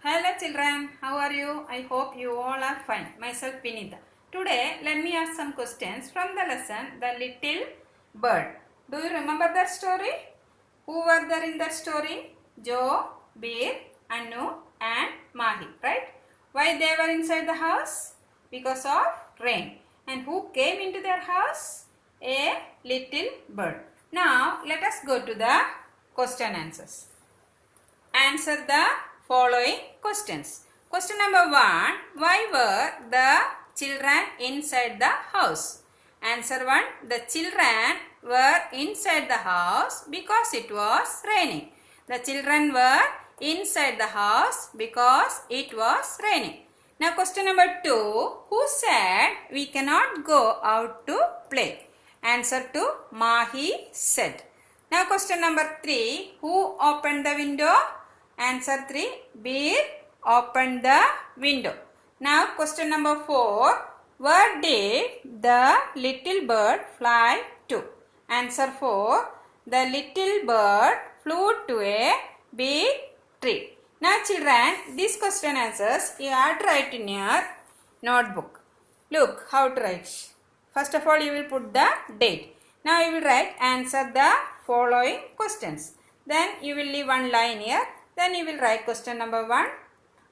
Hello children, how are you? I hope you all are fine. Myself Vinita. Today let me ask some questions from the lesson The Little Bird. Do you remember that story? Who were there in that story? Joe, Bir, Anu and Mahi, right? Why they were inside the house? Because of rain. And who came into their house? A little bird. Now let us go to the question answers. Answer the following questions. Question number 1. Why were the children inside the house? Answer 1. The children were inside the house because it was raining. The children were inside the house because it was raining. Now question number 2. Who said we cannot go out to play? Answer 2. Mahi said. Now question number 3. Who opened the window? Answer 3. Bir opened the window. Now question number 4. Where did the little bird fly to? Answer 4. The little bird flew to a big tree. Now children, these question answers you have to write in your notebook. Look how to write. First of all you will put the date. Now you will write answer the following questions. Then you will leave one line here. Then you will write question number 1.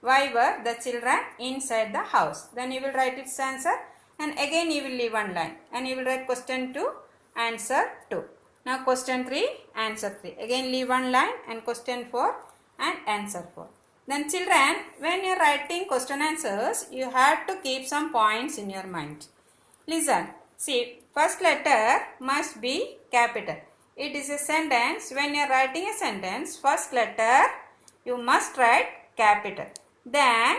Why were the children inside the house? Then you will write its answer. And again you will leave one line. And you will write question 2, answer 2. Now question 3, answer 3. Again leave one line and question 4 and answer 4. Then children, when you are writing question answers, you have to keep some points in your mind. Listen. See, first letter must be capital. It is a sentence. When you are writing a sentence, first letter you must write capital. Then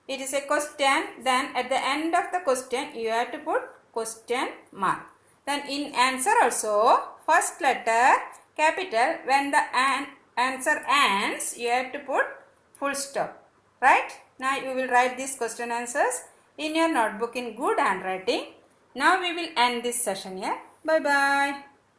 it is a question. Then at the end of the question you have to put question mark. Then in answer also first letter capital. When the answer ends you have to put full stop. Right? Now you will write these question answers in your notebook in good handwriting. Now we will end this session here. Bye bye.